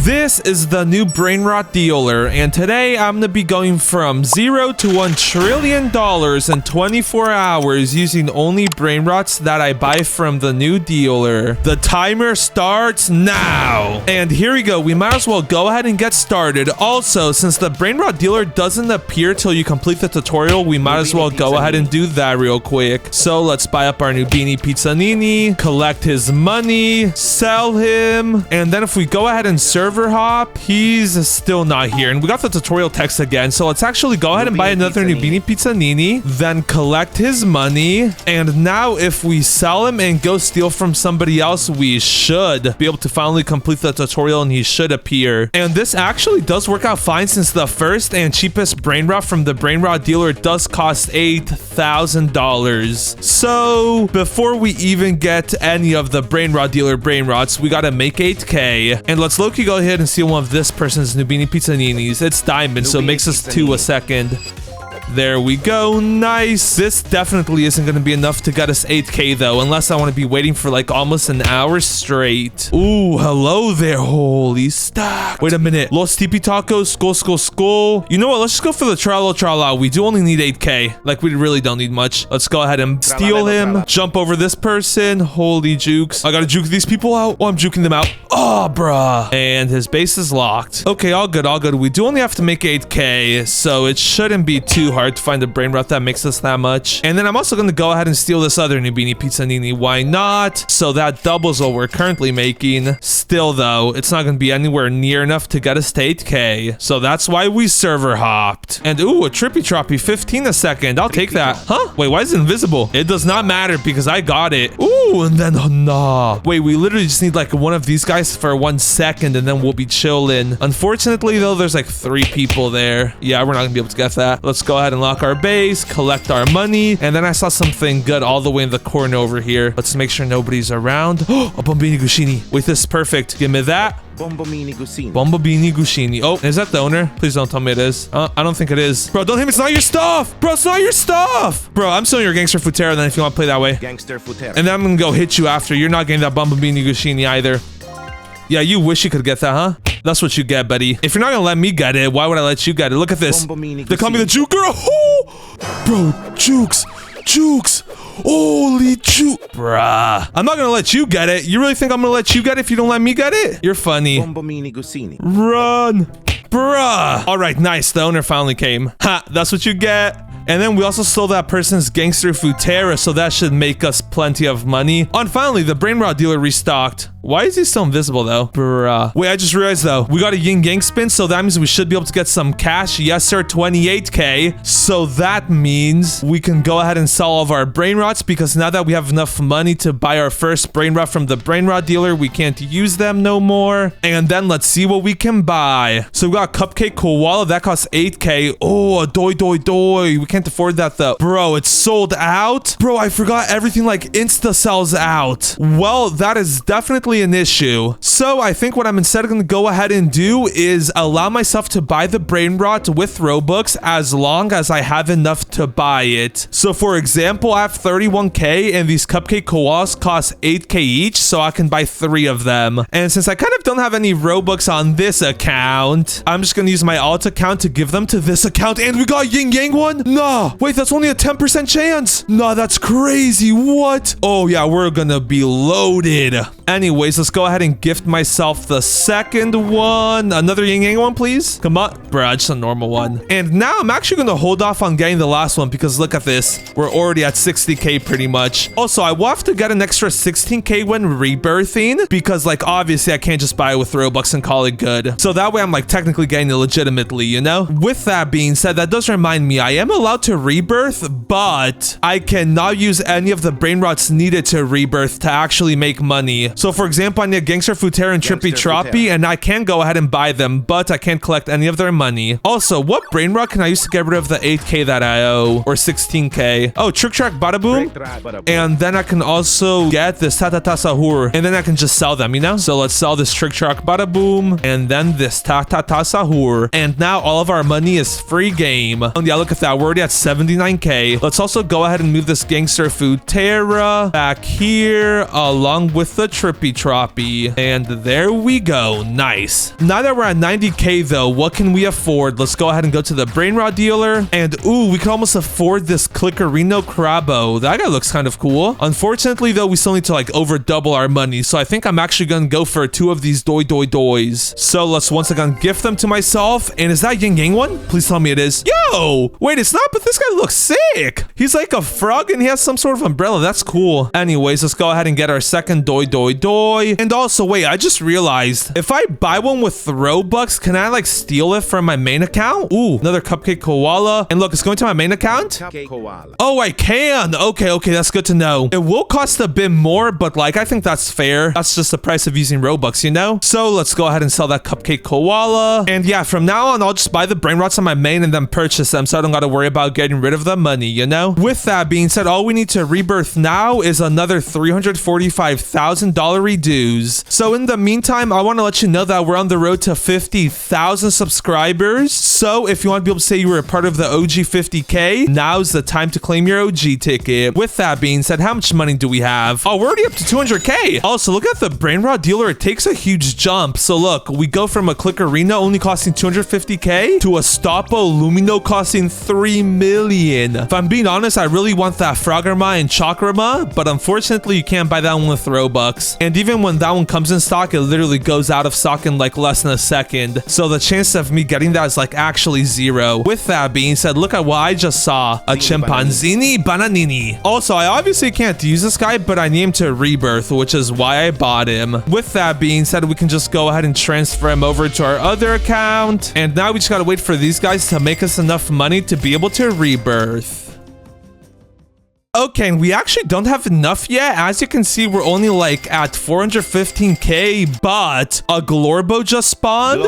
This is the new Brainrot dealer, and today I'm gonna be going from 0 to $1 trillion in 24 hours using only Brainrots that I buy from the new dealer. The timer starts now. And here we go. We might as well go ahead and get started. Also, since the Brainrot dealer doesn't appear till you complete the tutorial, we might as well go ahead and do that real quick. So let's buy up our new Beanie Pizzanini, collect his money, sell him, and then if we go ahead and server hop, he's still not here. And we got the tutorial text again, so let's actually go ahead and buy another new Beanie Pizzanini, then collect his money. And now if we sell him and go steal from somebody else, we should be able to finally complete the tutorial and he should appear. And this actually does work out fine since the first and cheapest Brainrot from the Brainrot dealer does cost $8,000. So before we even get any of the Brainrot dealer Brainrots, we gotta make 8K. And let's low-key go ahead and steal one of this person's new Beanie Pizzaninis. It's diamond, so it makes us 2 a second. There we go. Nice. This definitely isn't going to be enough to get us 8K though, unless I want to be waiting for like almost an hour straight. Ooh, hello there. Holy stack. Wait a minute. Los Tipi Tacos. Skull. You know what? Let's just go for the trala. We do only need 8K. Like, we really don't need much. Let's go ahead and steal him. Jump over this person. Holy jukes. I gotta juke these people out. Oh, I'm juking them out. Oh, bruh. And his base is locked. Okay, all good. We do only have to make 8K, so it shouldn't be too hard to find a Brainrot that makes us that much. And then I'm also going to go ahead and steal this other new Beanie Pizzanini. Why not? So that doubles what we're currently making. Still though, it's not going to be anywhere near enough to get us to 8K. So that's why we server hopped. And ooh, a trippy troppy 15 a second. I'll take that. Huh? Wait, why is it invisible? It does not matter because I got it. Ooh, and then nah. Wait, we literally just need like one of these guys for 1 second and then we'll be chilling. Unfortunately though, there's like 3 people there. Yeah, we're not gonna be able to get that. Let's go ahead and lock our base, collect our money, and then I saw something good all the way in the corner over here. Let's make sure nobody's around. Oh, a Bombini Gushini. Wait, this is perfect. Give me that. Bombini Gushini. Oh, is that the owner? Please don't tell me it is. I don't think it is. Bro, don't hit me. It's not your stuff. Bro, it's not your stuff. Bro, I'm still your Gangster Futera then if you want to play that way. Gangster Futera. And then I'm going to go hit you after. You're not getting that Bombini Gushini either. Yeah, you wish you could get that, huh? That's what you get, buddy. If you're not gonna let me get it, why would I let you get it? Look at this. They call me the Juke Girl. Oh! Bro, Jukes. Holy juke. Bruh. I'm not gonna let you get it. You really think I'm gonna let you get it if you don't let me get it? You're funny. Run. Bruh. All right, nice. The owner finally came. Ha, that's what you get. And then we also stole that person's Gangster Futera, so that should make us plenty of money. And finally, the Brainrot dealer restocked. Why is he still invisible though? Bruh. Wait, I just realized though, we got a yin yang spin, so that means we should be able to get some cash. Yes, sir, 28K. So that means we can go ahead and sell all of our Brainrots because now that we have enough money to buy our first Brainrot from the Brainrot dealer, we can't use them no more. And then let's see what we can buy. So we got Cupcake Koala, that costs 8K. Oh, a doi. We can't afford that though. Bro, it's sold out. Bro, I forgot everything like insta sells out. Well, that is definitely an issue. So I think what I'm instead going to go ahead and do is allow myself to buy the Brainrot with Robux as long as I have enough to buy it. So for example, I have 31K and these Cupcake Koalas cost 8K each, so I can buy 3 of them. And since I kind of don't have any Robux on this account, I'm just going to use my alt account to give them to this account. And we got Yin Yang one? Nah, wait, that's only a 10% chance. Nah, that's crazy. What? Oh yeah, we're gonna be loaded. Anyways, let's go ahead and gift myself the second one. Another Yin Yang one, please. Come on. Bruh, just a normal one. And now I'm actually going to hold off on getting the last one because look at this. We're already at 60K pretty much. Also, I will have to get an extra 16K when rebirthing because like obviously I can't just buy it with Robux and call it good. So that way I'm like technically getting it legitimately, you know? With that being said, that does remind me I am allowed to rebirth, but I cannot use any of the Brainrots needed to rebirth to actually make money. So for example, I need Gangster Futera and Trippy Troppy, and I can go ahead and buy them, but I can't collect any of their money. Also, what Brainrot can I use to get rid of the 8K that I owe? Or 16K? Oh, Trick Track Bada Boom. And then I can also get this Tatata Sahur, and then I can just sell them, you know? So let's sell this Trick Track Bada Boom, and then this Tatata Sahur. And now all of our money is free game. And yeah, look at that. We're already at 79K. Let's also go ahead and move this Gangster Futera back here, along with the trippy troppy. And there we go. Nice. Now that we're at 90K though, what can we afford? Let's go ahead and go to the Brainrot dealer. And ooh, we can almost afford this Clickerino Crabbo. That guy looks kind of cool. Unfortunately though, we still need to like over double our money. So I think I'm actually gonna go for 2 of these doys. So let's once again gift them to myself. And is that Yin Yang one? Please tell me it is. Yo, wait, it's not, but this guy looks sick. He's like a frog and he has some sort of umbrella. That's cool. Anyways, let's go ahead and get our second doy. And also, wait, I just realized if I buy one with Robux, can I like steal it from my main account? Ooh, another Cupcake Koala. And look, it's going to my main account. Oh, I can. Okay, that's good to know. It will cost a bit more, but like, I think that's fair. That's just the price of using Robux, you know? So let's go ahead and sell that Cupcake Koala. And yeah, from now on, I'll just buy the Brainrots on my main and then purchase them so I don't got to worry about getting rid of the money, you know? With that being said, all we need to rebirth now is another $345,000 reduce. So in the meantime, I want to let you know that we're on the road to 50,000 subscribers. So if you want to be able to say you were a part of the OG 50K, now's the time to claim your OG ticket. With that being said, how much money do we have? Oh, we're already up to 200K. Also, look at the Brainrot dealer. It takes a huge jump. So look, we go from a Clickerino only costing 250K to a Stoppo Lumino costing 3 million. If I'm being honest, I really want that Froggerma and Chakrama, but unfortunately you can't buy that one with Robux. And even when that one comes in stock, it literally goes out of stock in like less than a second. So the chance of me getting that is like actually 0. With that being said, look at what I just saw. A Chimpanzini Bananini. Also, I obviously can't use this guy, but I need him to rebirth, which is why I bought him. With that being said, we can just go ahead and transfer him over to our other account. And now we just gotta wait for these guys to make us enough money to be able to rebirth. Okay, and we actually don't have enough yet. As you can see, we're only like at 415K, but a Glorbo just spawned.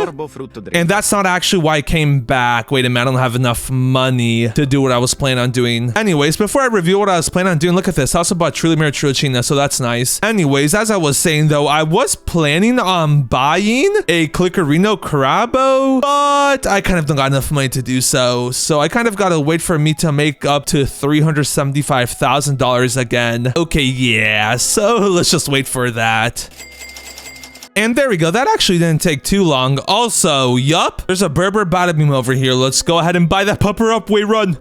And that's not actually why I came back. Wait a minute, I don't have enough money to do what I was planning on doing. Anyways, before I reveal what I was planning on doing, look at this. I also bought Truly Mirror Trulicina, so that's nice. Anyways, as I was saying though, I was planning on buying a Clickerino Crabbo, but I kind of don't got enough money to do so. So I kind of got to wait for me to make up to $375,000 again. Okay, yeah, so let's just wait for that. And there we go. That actually didn't take too long. Also, yup, there's a Berber Bada-Beam over here. Let's go ahead and buy that pupper up. Wait, run.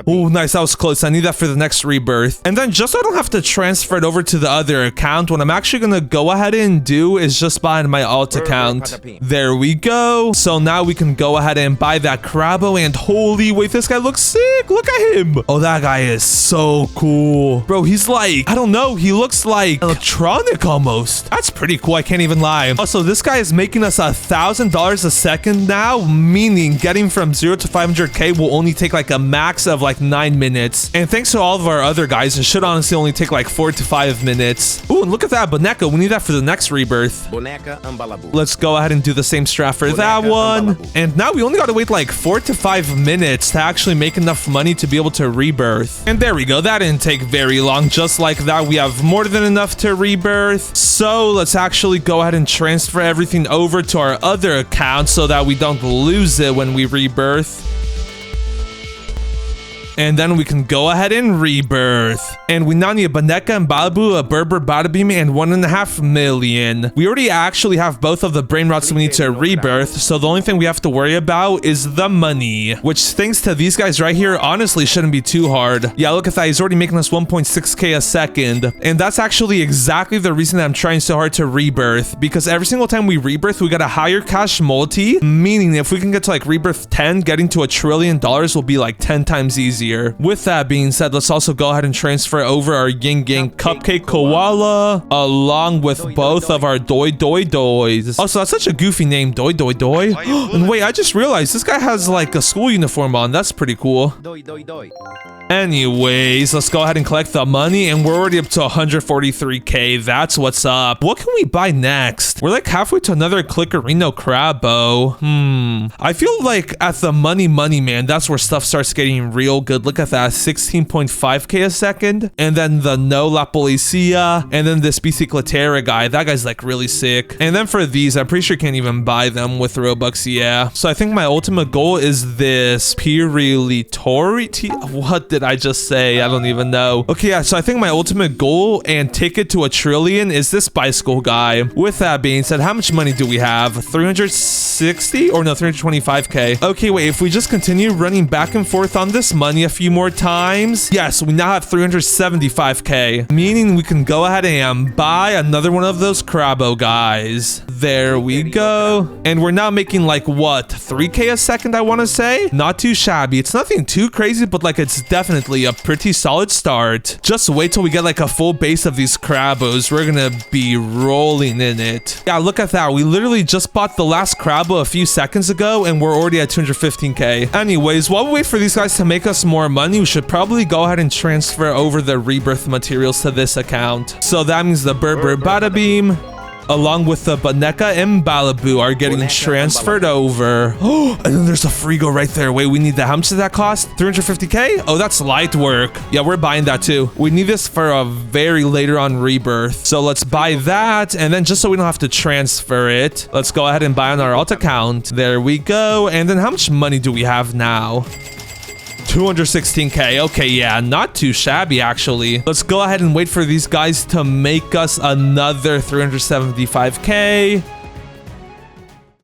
Oh, nice. That was close. I need that for the next rebirth. And then just so I don't have to transfer it over to the other account, what I'm actually going to go ahead and do is just buy my alt account. There we go. So now we can go ahead and buy that Crabbo. And holy, wait, this guy looks sick. Look at him. Oh, that guy is so cool. Bro, he's like, I don't know. He looks like electronic almost. That's pretty cool. I can't even lie. Also, this guy is making us $1,000 a second now, meaning getting from 0 to 500K will only take like a max of like 9 minutes. And thanks to all of our other guys, it should honestly only take like 4 to 5 minutes. Ooh, and look at that Boneca. We need that for the next rebirth. Let's go ahead and do the same strat for that one. And now we only got to wait like 4 to 5 minutes to actually make enough money to be able to rebirth. And there we go. That didn't take very long. Just like that, we have more than enough to rebirth. So let's actually go ahead and transfer everything over to our other account so that we don't lose it when we rebirth. And then we can go ahead and rebirth. And we now need a Boneca and Balabu, a Berber Bada-Beam, and 1.5 million. We already actually have both of the Brainrots we need to rebirth, so the only thing we have to worry about is the money. Which, thanks to these guys right here, honestly shouldn't be too hard. Yeah, look at that. He's already making us 1.6K a second. And that's actually exactly the reason that I'm trying so hard to rebirth. Because every single time we rebirth, we get a higher cash multi. Meaning, if we can get to like rebirth 10, getting to $1 trillion will be like 10 times easier. With that being said, let's also go ahead and transfer over our Yin Yang Cupcake Koala along with both of our doys. Also, that's such a goofy name, doy. And wait, I just realized this guy has like a school uniform on. That's pretty cool. Anyways, let's go ahead and collect the money, and we're already up to 143K. That's what's up. What can we buy next? We're like halfway to another Clickerino Crabbo. I feel like at the money, man, that's where stuff starts getting real good. Look at that, 16.5K a second. And then the No La Policia, and then this Bicicletera guy. That guy's like really sick. And then for these, I'm pretty sure you can't even buy them with Robux, yeah. So I think my ultimate goal is this Pirilitori. What did did I just say? I don't even know. Okay, yeah, so I think my ultimate goal and ticket to 1 trillion is this bicycle guy. With that being said, how much money do we have? 360 or no, 325k. Okay, wait, if we just continue running back and forth on this money a few more times, yes, we now have 375k, meaning we can go ahead and buy another one of those Crabbo guys. There we go. And we're now making like what, 3k a second, I want to say? Not too shabby. It's nothing too crazy, but like it's definitely a pretty solid start. Just wait till we get like a full base of these Crabbos. We're gonna be rolling in it. Yeah, look at that. We literally just bought the last Crabbo a few seconds ago and we're already at 215k. Anyways, while we wait for these guys to make us more money, we should probably go ahead and transfer over the rebirth materials to this account. So that means the Berber Bada Beam along with the Baneka and Balabu are getting transferred over. Oh, and then there's a Frigo right there. Wait, we need that. How much does that cost? 350k? Oh, that's light work. Yeah, we're buying that too. We need this for a very later on rebirth. So let's buy that. And then just so we don't have to transfer it, let's go ahead and buy on our alt account. There we go. And then how much money do we have now? 216k. Okay, yeah, not too shabby actually. Let's go ahead and wait for these guys to make us another 375k.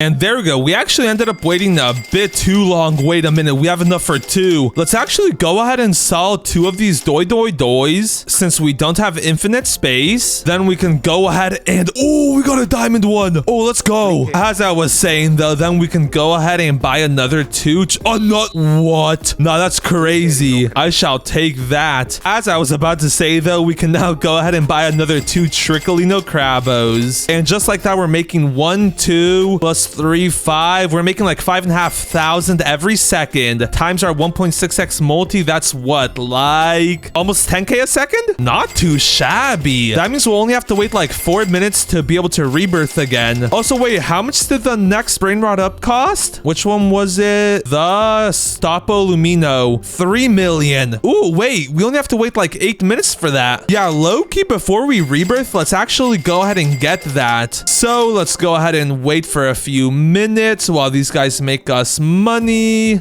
And there we go. We actually ended up waiting a bit too long. Wait a minute. We have enough for 2. Let's actually go ahead and sell 2 of these doys. Since we don't have infinite space, then we can go ahead and... Oh, we got a diamond one. Oh, let's go. As I was saying, though, then we can go ahead and buy another 2. Oh, not... What? No, that's crazy. I shall take that. As I was about to say, though, we can now go ahead and buy another 2 Triccolino Crabbos. And just like that, we're making 1, 2, plus 3, 5. We're making like 5,500 every second. Times our 1.6x multi. That's what, like almost 10k a second? Not too shabby. That means we'll only have to wait like 4 minutes to be able to rebirth again. Also, wait, how much did the next Brainrot up cost? Which one was it? The Stoppo Lumino. 3 million. Ooh, wait, we only have to wait like 8 minutes for that. Yeah, low-key, before we rebirth, let's actually go ahead and get that. So let's go ahead and wait for a few minutes while these guys make us money.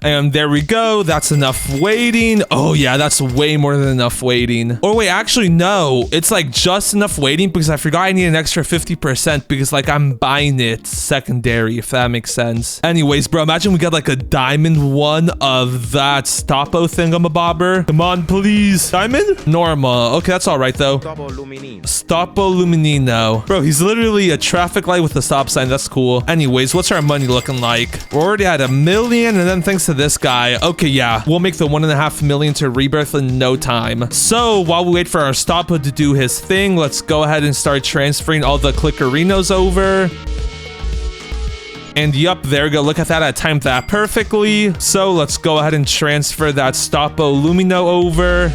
And there we go. That's enough waiting. Oh, yeah, that's way more than enough waiting. Or wait, actually, no. It's like just enough waiting because I forgot I need an extra 50% because like I'm buying it secondary, if that makes sense. Anyways, bro, imagine we got like a diamond one of that Stoppo thingamabobber. Come on, please. Diamond? Normal. Okay, that's all right, though. Stoppo Luminino. Bro, he's literally a traffic light with a stop sign. That's cool. Anyways, what's our money looking like? We're already at 1 million, and then thanks to this guy. Okay, yeah, we'll make the 1.5 million to rebirth in no time. So while we wait for our Stoppo to do his thing, let's go ahead and start transferring all the Clickerinos over. And yup, there we go. Look at that. I timed that perfectly. So let's go ahead and transfer that Stoppo Lumino over.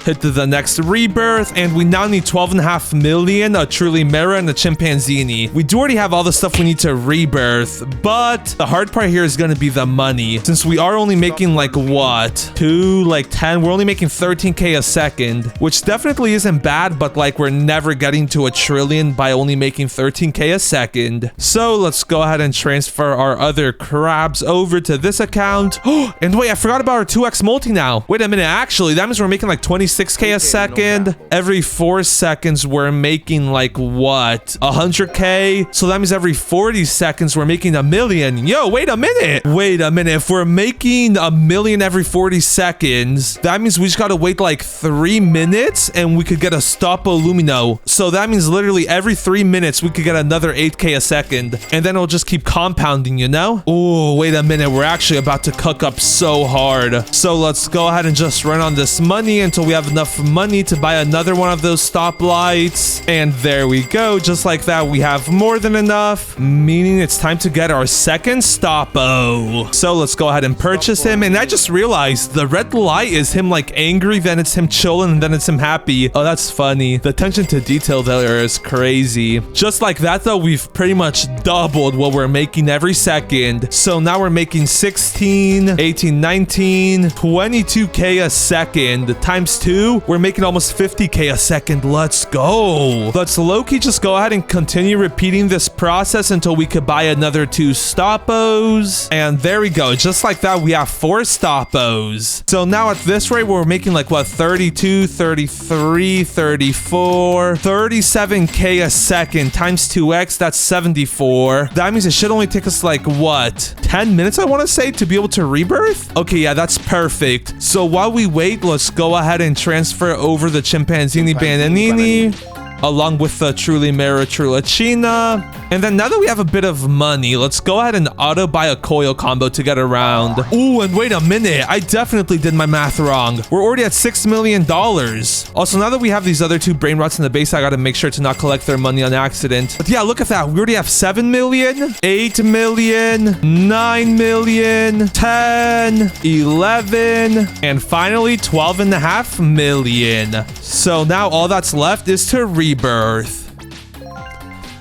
Hit to the next rebirth, and we now need 12.5 million, a truly mirror, and a chimpanzini. We do already have all the stuff we need to rebirth, but the hard part here is going to be the money. Since we are only making like what, 2, like 10, we're only making 13k a second, which definitely isn't bad, but like we're never getting to 1 trillion by only making 13k a second. So let's go ahead and transfer our other crabs over to this account. Oh, and wait, I forgot about our 2x multi now. Wait a minute, actually, that means we're making like 26k a second. Every 4 seconds we're making like what, 100k? So that means every 40 seconds we're making 1 million. Yo, wait a minute. If we're making 1 million every 40 seconds, that means we just gotta wait like 3 minutes and we could get a Stoppo Lumino. So that means literally every 3 minutes we could get another 8k a second, and then it'll just keep compounding, you know? Oh, wait a minute, we're actually about to cook up so hard. So let's go ahead and just run on this money until we have enough money to buy another one of those stoplights. And there we go. Just like that, we have more than enough, meaning it's time to get our second Stoppo. So let's go ahead and purchase him. And I just realized the red light is him like angry, then it's him chilling, and then it's him happy. Oh, that's funny. The attention to detail there is crazy. Just like that, though, we've pretty much doubled what we're making every second. So now we're making 16, 18, 19, 22k a second times 2. 2. We're making almost 50k a second. Let's go. Let's low-key just go ahead and continue repeating this process until we could buy another 2 stoppos. And there we go. Just like that, we have 4 stoppos. So now at this rate, we're making like what, 32, 33, 34, 37k a second times 2x. That's 74. That means it should only take us like what, 10 minutes, I want to say, to be able to rebirth. Okay, yeah, that's perfect. So while we wait, let's go ahead and transfer over the chimpanzini bananini along with the truly mera trulacina. And then now that we have a bit of money, let's go ahead and auto buy a coil combo to get around. Ooh, and wait a minute, I definitely did my math wrong. We're already at $6 million. Also, now that we have these other 2 brain rots in the base, I gotta make sure to not collect their money on accident. But yeah, look at that. We already have 7 million, 8 million, 9 million, 10, 11, and finally 12.5 million. So now all that's left is to rebirth.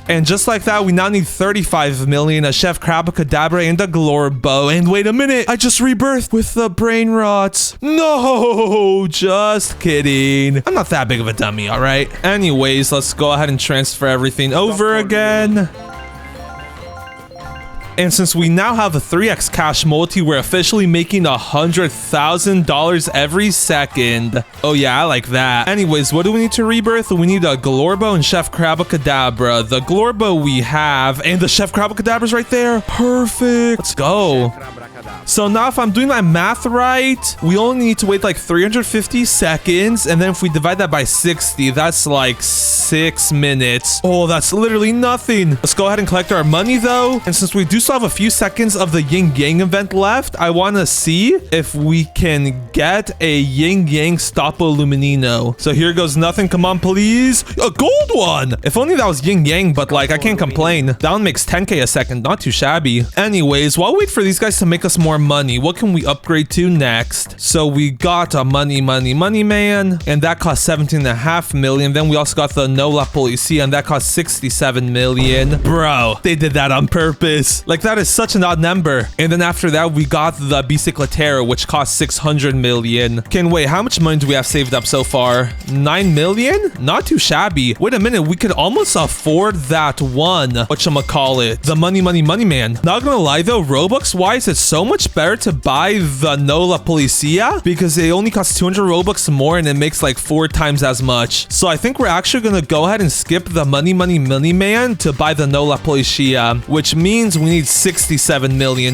And just like that, we now need 35 million, a Chef Crabacadabra, and a Glorbo. And wait a minute, I just rebirthed with the brain rots. No, just kidding. I'm not that big of a dummy, all right? Anyways, let's go ahead and transfer everything over again. And since we now have a 3x cash multi, we're officially making $100,000 every second. Oh yeah, I like that. Anyways, what do we need to rebirth? We need a Glorbo and Chef Crabacadabra. The Glorbo we have, and the Chef Crabacadabra's right there. Perfect. Let's go. So now if I'm doing my math right, we only need to wait like 350 seconds. And then if we divide that by 60, that's like 6 minutes. Oh, that's literally nothing. Let's go ahead and collect our money though. And since we do still have a few seconds of the yin yang event left, I want to see if we can get a yin yang Stoppo Luminino. So here goes nothing. Come on, please. A gold one. If only that was yin yang, but like I can't complain. That one makes 10k a second. Not too shabby. Anyways, while we wait for these guys to make us more money, what can we upgrade to next? So we got a money man, and that cost 17.5 million. Then we also got the No La Policia, and that cost 67 million. Bro, they did that on purpose. Like, that is such an odd number. And then after that, we got the Bicicletero, which cost 600 million. Can wait, how much money do we have saved up so far? 9 million? Not too shabby. Wait a minute, we could almost afford that one. Whatchamacallit? The money man. Not gonna lie though, Robux wise, it's so much better to buy the No La Policia because it only costs 200 Robux more and it makes like 4 times as much. So I think we're actually gonna go ahead and skip the money man to buy the No La Policia, which means we need $67 million.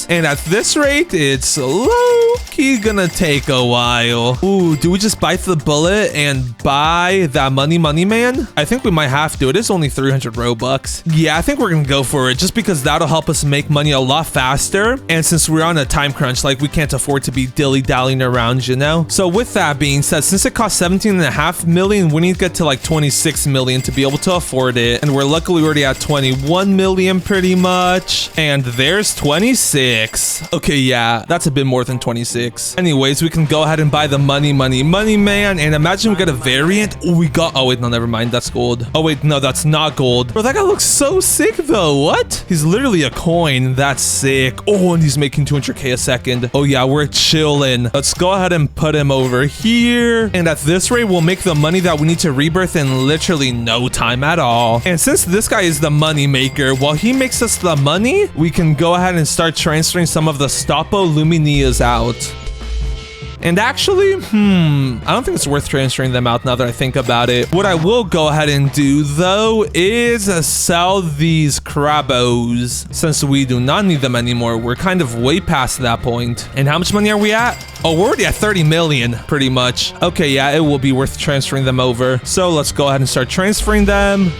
And at this rate, it's low-key gonna take a while. Ooh, do we just bite the bullet and buy that money man? I think we might have to. It is only 300 Robux. Yeah, I think we're gonna go for it just because that'll help us make money a lot faster. And since we're on a time crunch, like we can't afford to be dilly-dallying around, you know? So with that being said, since it costs 17.5 million, we need to get to like 26 million to be able to afford it. And we're luckily already at 21 million pretty much. And there's 26. Okay, yeah, that's a bit more than 26. Anyways, we can go ahead and buy the money man. And imagine we get a variant. Oh, we got, oh wait, no, never mind. That's gold. Oh wait, no, that's not gold. Bro, that guy looks so sick though. What? He's literally a coin. That's sick. Oh, and he's making 200k a second. Oh yeah, we're chilling. Let's go ahead and put him over here. And at this rate, we'll make the money that we need to rebirth in literally no time at all. And since this guy is the money maker, while he makes us the money, we can go ahead and start transferring some of the Stoppo Luminias out. And actually, I don't think it's worth transferring them out now that I think about it. What I will go ahead and do, though, is sell these Crabos. Since we do not need them anymore, we're kind of way past that point. And how much money are we at? Oh, we're already at 30 million, pretty much. Okay, yeah, it will be worth transferring them over. So let's go ahead and start transferring them.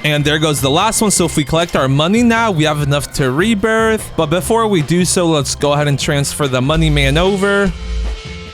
And there goes the last one. So if we collect our money now, we have enough to rebirth. But before we do so, let's go ahead and transfer the money man over.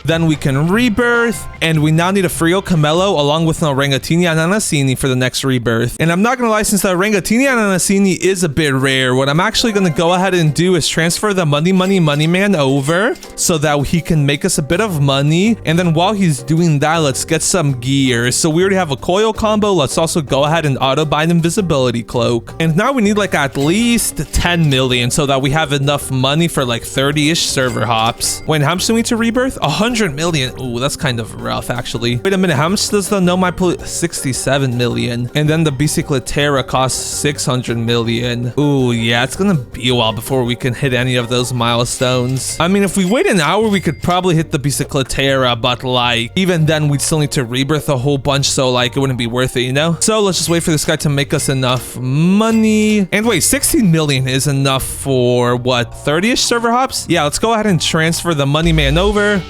Then we can rebirth. And we now need a Frio Camello along with an Orangatini Ananasini for the next rebirth. And I'm not going to lie, since the Orangatini Ananasini is a bit rare, what I'm actually going to go ahead and do is transfer the money man over so that he can make us a bit of money. And then while he's doing that, let's get some gear. So we already have a coil combo. Let's also go ahead and auto buy an invisibility cloak. And now we need like at least 10 million so that we have enough money for like 30-ish server hops. Wait, how much do we need to rebirth? 100 million. Ooh, that's kind of rough actually. Wait a minute, how much does the No My 67 million? And then the Bicicletera costs 600 million. Ooh, yeah, it's gonna be a while before we can hit any of those milestones. I mean, if we wait an hour, we could probably hit the Bicicletera, but like, even then we'd still need to rebirth a whole bunch, so like, it wouldn't be worth it, you know? So let's just wait for this guy to make us enough money. And wait, 16 million is enough for what, 30-ish server hops? Yeah, let's go ahead and transfer the money man over.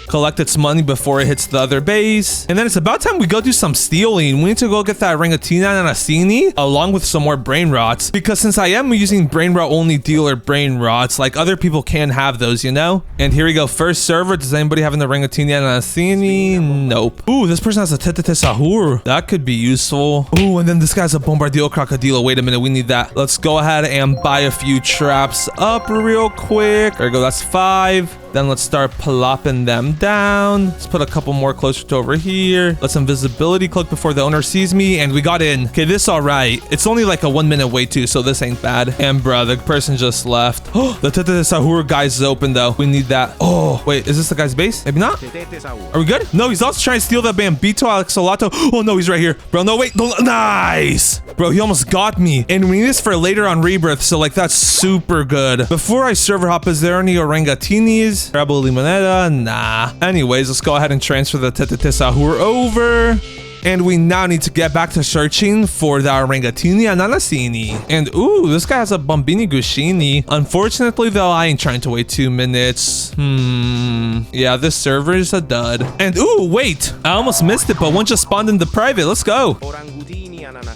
Collect its money before it hits the other base. And then it's about time we go do some stealing. We need to go get that Rangatina Nanasini along with some more brain rots. Because since I am using BRAINROT only dealer brain rots, like other people can have those, you know? And here we go. First server. Does anybody have the Rangatina Nanasini? Nope. Ooh, this person has a Tete Sahur. That could be useful. Ooh, and then this guy's a Bombardillo Crocodilo. Wait a minute. We need that. Let's go ahead and buy a few traps up real quick. There we go. That's 5. Then let's start plopping them down. Let's put a couple more closer to over here. Let's invisibility cloak before the owner sees me. And we got in. Okay, this is all right. It's only like a 1 minute wait too, so this ain't bad. And bruh, the person just left. Oh, the Tete Sahur guy's is open though. We need that. Oh, wait, is this the guy's base? Maybe not. Are we good? No, he's also trying to steal that Bambito Axolotl. Oh no, he's right here. Bro, no, wait. No, nice. Bro, he almost got me. And we need this for later on rebirth, so like that's super good. Before I server hop, is there any Orangatinis? Rebel Limonetta? Nah. Anyways, let's go ahead and transfer the Tete Sahur over. And we now need to get back to searching for the Orangatini Ananasini. And ooh, this guy has a Bombini Gushini. Unfortunately though, I ain't trying to wait 2 minutes. Yeah, this server is a dud. And ooh, wait, I almost missed it, but one just spawned in the private. Let's go.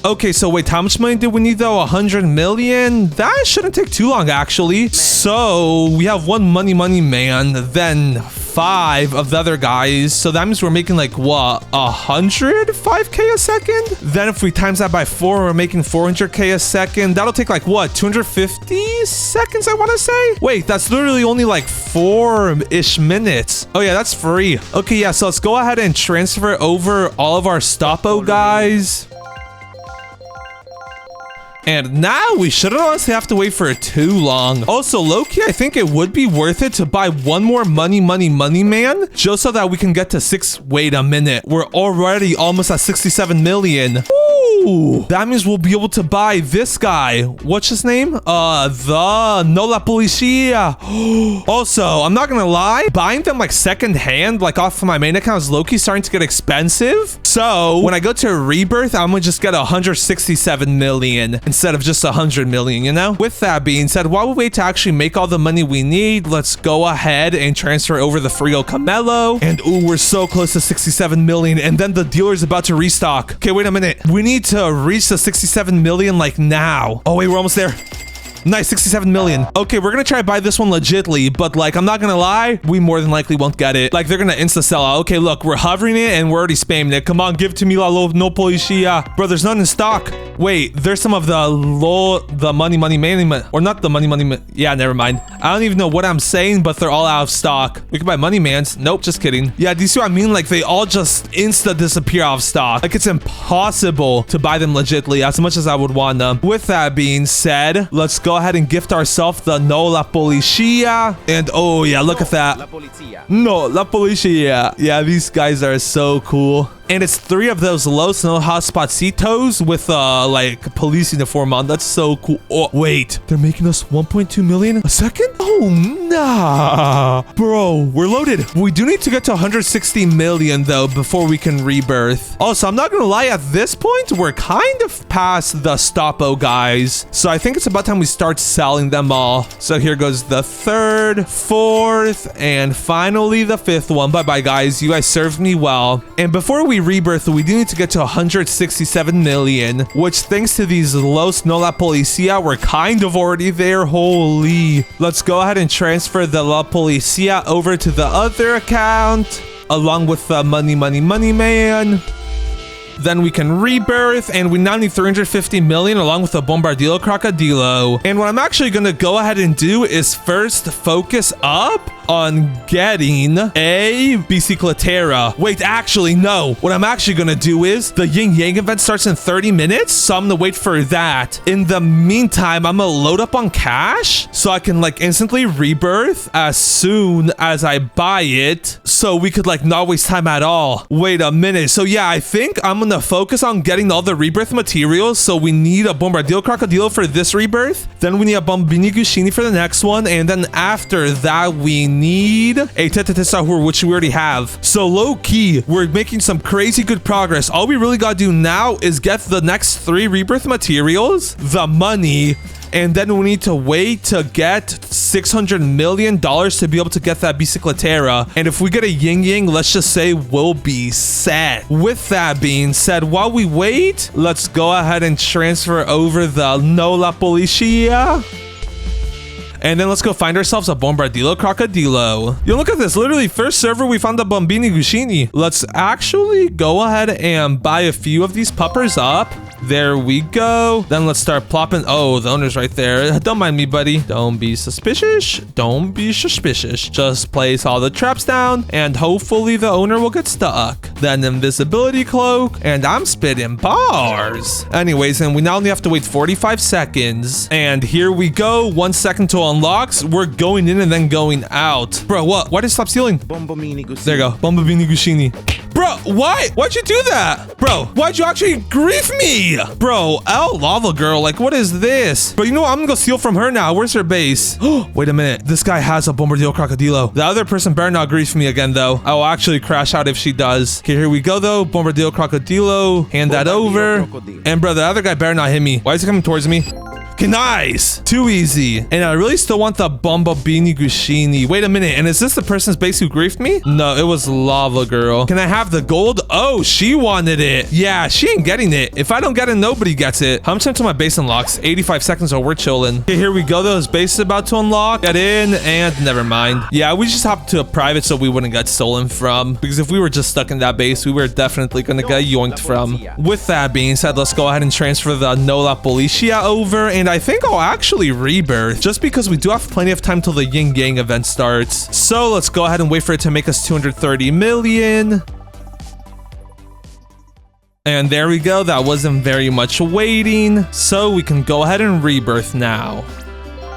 Okay, so wait, how much money did we need though? 100 million? That shouldn't take too long actually. So we have one money man, then 5 of the other guys. So that means we're making like what, 105k a second? Then if we times that by 4, we're making 400k a second. That'll take like what, 250 seconds, I want to say? Wait, that's literally only like 4-ish minutes. Oh yeah, that's free. Okay, yeah, so let's go ahead and transfer over all of our Stoppo guys. And now we shouldn't honestly have to wait for it too long. Also, low-key, I think it would be worth it to buy one more money man, just so that we can get to 6. Wait a minute. We're already almost at 67 million. Ooh, that means we'll be able to buy this guy. What's his name? The No La Policia. Also, I'm not gonna lie, buying them like second hand, like off of my main account, is low-key starting to get expensive. So when I go to rebirth, I'm gonna just get 167 million. Instead of just 100 million, you know? With that being said, while we wait to actually make all the money we need, let's go ahead and transfer over the Frio Camello. And ooh, we're so close to 67 million. And then the dealer's about to restock. Okay, wait a minute. We need to reach the 67 million like now. Oh wait, we're almost there. Nice, 67 million. Okay, we're gonna try to buy this one legitly, but like, I'm not gonna lie, we more than likely won't get it. Like, they're gonna insta-sell out. Okay, look, we're hovering it and we're already spamming it. Come on, give it to me, No Policia. Bro, there's none in stock. Wait, there's some of the money man, or not the money man. Yeah, never mind. I don't even know what I'm saying, but they're all out of stock. We can buy money mans. Nope, just kidding. Yeah, do you see what I mean? Like, they all just insta disappear out of stock. Like, it's impossible to buy them legitly as much as I would want them. With that being said, let's go ahead and gift ourselves the No La Policia. And oh yeah, look at that. No La Policia. Yeah, these guys are so cool. And it's 3 of those Los No Hotspotcitos with like police uniform on. That's so cool. Oh wait, they're making us 1.2 million a second? Oh nah, bro, we're loaded. We do need to get to 160 million though before we can rebirth. Also, I'm not gonna lie, at this point we're kind of past the Stoppo guys, so I think it's about time we start selling them all. So here goes the 3rd, 4th, and finally the 5th one. Bye bye guys, you guys served me well. And before we rebirth, we do need to get to 167 million, which thanks to these Los No La Policia, we're kind of already there. Holy. Let's go ahead and transfer the La Policia over to the other account, along with the money man. Then we can rebirth, and we now need 350 million along with a Bombardillo Crocodilo. And what I'm actually going to go ahead and do is first focus up on getting a Bicicletera. Wait, actually, no. What I'm actually going to do is the Yin Yang event starts in 30 minutes, so I'm going to wait for that. In the meantime, I'm going to load up on cash so I can like instantly rebirth as soon as I buy it, so we could like not waste time at all. Wait a minute. So yeah, I think I'm going to focus on getting all the rebirth materials. So we need a Bombardillo Crocodilo for this rebirth. Then we need a Bombini Gushini for the next one. And then after that, we need a Tete Sahur, which we already have. So low key, we're making some crazy good progress. All we really got to do now is get the next 3 rebirth materials, the money, and then we need to wait to get $600 million to be able to get that Bicicletera. And if we get a Yin Yang, let's just say we'll be set. With that being said, while we wait, let's go ahead and transfer over the No La Policia. And then let's go find ourselves a Bombardillo Crocodilo. Yo, look at this. Literally, first server, we found the Bombini Gushini. Let's actually go ahead and buy a few of these puppers up. There we go. Then let's start plopping. Oh, the owner's right there. Don't mind me, buddy. Don't be suspicious. Don't be suspicious. Just place all the traps down, and hopefully the owner will get stuck. Then invisibility cloak, and I'm spitting bars. Anyways, and we now only have to wait 45 seconds. And here we go. 1 second to unlocks. We're going in and then going out. Bro, what? Why did it stop stealing? There you go. Bombini Gushini. Bro, why? Why'd you do that? Bro, why'd you actually grief me? Bro, L Lava Girl, like, what is this? But you know what? I'm gonna go steal from her now. Where's her base? Wait a minute. This guy has a Bombardillo Crocodilo. The other person better not grief me again, though. I will actually crash out if she does. Okay, here we go, though. Bombardillo Crocodilo. Hand that over. And bro, the other guy better not hit me. Why is he coming towards me? Okay, nice. Too easy. And I really still want the Bombini Gushini. Wait a minute. And is this the person's base who griefed me? No, it was Lava Girl. Can I have the gold? Oh, she wanted it. Yeah, she ain't getting it. If I don't get it, nobody gets it. How much time till my base unlocks? 85 seconds, or we're chilling. Okay, here we go. Those base is about to unlock. Get in, and never mind. Yeah, we just hopped to a private so we wouldn't get stolen from. Because if we were just stuck in that base, we were definitely gonna get yoinked from. With that being said, let's go ahead and transfer the No La Policia over. And I think I'll actually rebirth just because we do have plenty of time till the Yin Yang event starts. So let's go ahead and wait for it to make us 230 million. And there we go. That wasn't very much waiting. So we can go ahead and rebirth now.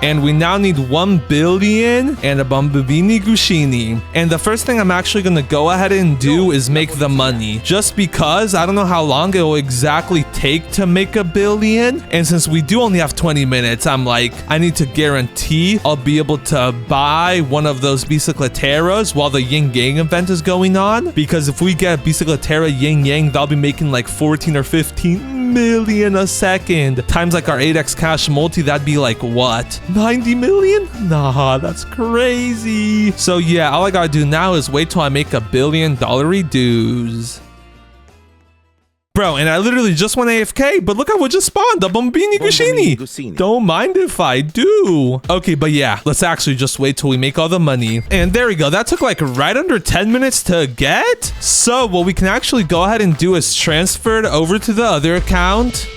And we now need 1 billion and a Bombini Gushini. And the first thing I'm actually going to go ahead and do is make the money. Just because I don't know how long it will exactly take to make $1 billion. And since we do only have 20 minutes, I'm like, I need to guarantee I'll be able to buy one of those Bicicleteras while the Yin Yang event is going on. Because if we get Bicicletera Yin Yang, they'll be making like 14 or 15 million a second. Times like our 8x cash multi, that'd be like what? 90 million? Nah, that's crazy. So yeah, all I gotta do now is wait till I make $1 billion dues. Bro, and I literally just went AFK, but look at what just spawned, the Bombini Gushini. Don't mind if I do. Okay, but yeah, let's actually just wait till we make all the money. And there we go. That took like right under 10 minutes to get. So what we can actually go ahead and do is transfer it over to the other account.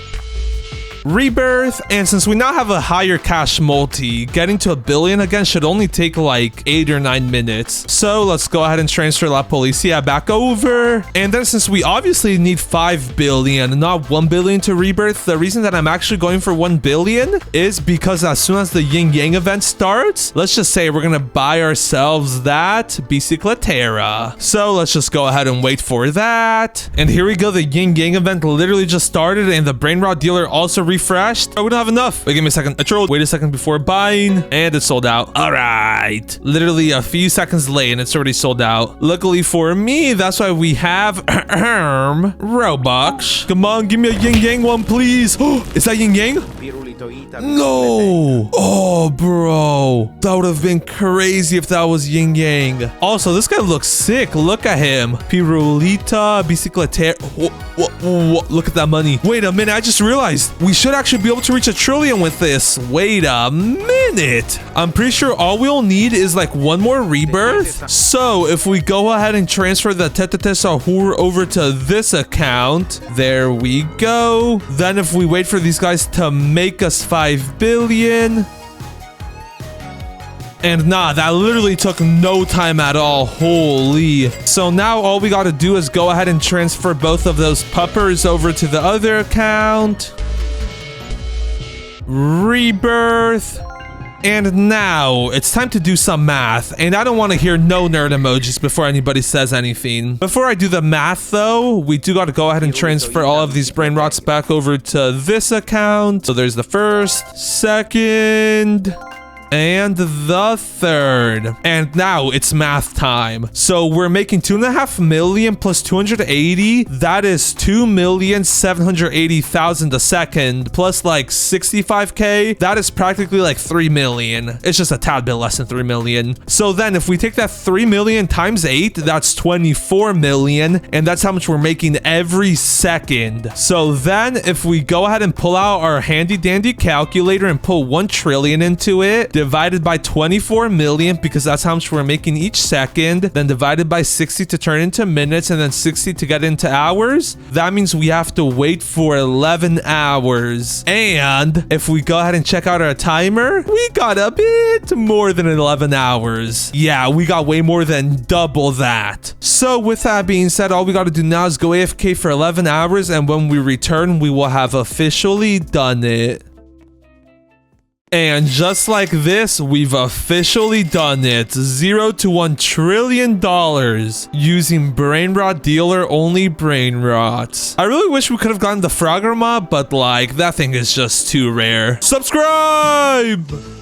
Rebirth, and since we now have a higher cash multi, getting to $1 billion again should only take like 8 or 9 minutes. So let's go ahead and transfer La Policia back over. And then since we obviously need 5 billion, not 1 billion to rebirth, the reason that I'm actually going for 1 billion is because as soon as the Yin Yang event starts, let's just say we're gonna buy ourselves that Bicicletera. So let's just go ahead and wait for that. And here we go. The Yin Yang event literally just started, and the BRAINROT dealer also refreshed. Oh, we don't have enough. Wait, give me a second. I trolled. Wait a second before buying, and it's sold out. All right. Literally a few seconds late, and it's already sold out. Luckily for me, that's why we have Robux. Come on, give me a Yin Yang one, please. Oh, is that Yin Yang? No! Oh, bro. That would have been crazy if that was Yin Yang. Also, this guy looks sick. Look at him. Pirulita, Bicicleta. Look at that money. Wait a minute. I just realized we should actually be able to reach 1 trillion with this. Wait a minute. I'm pretty sure all we'll need is like one more rebirth. So if we go ahead and transfer the Tete Sahur over to this account, there we go. Then if we wait for these guys to make us 5 billion. And nah, that literally took no time at all. Holy. So now all we gotta do is go ahead and transfer both of those puppers over to the other account. Rebirth. And now it's time to do some math, and I don't want to hear no nerd emojis before anybody says anything. Before I do the math though, we do got to go ahead and transfer all of these brain rots back over to this account. So there's the first, second, and the third. And now it's math time. So we're making 2.5 million plus 280. That is 2,780,000 a second plus like 65k. That is practically like 3 million. It's just a tad bit less than 3 million. So then if we take that 3 million times 8, that's 24 million. And that's how much we're making every second. So then if we go ahead and pull out our handy dandy calculator and put 1 trillion into it, divided by 24 million, because that's how much we're making each second, then divided by 60 to turn into minutes, and then 60 to get into hours. That means we have to wait for 11 hours. And if we go ahead and check out our timer, we got a bit more than 11 hours. Yeah, we got way more than double that. So with that being said, all we got to do now is go AFK for 11 hours, and when we return, we will have officially done it. And just like this, we've officially done it. 0 to $1 trillion using BrainRot dealer only BrainRots. I really wish we could have gotten the Frogger mob, but like that thing is just too rare. Subscribe!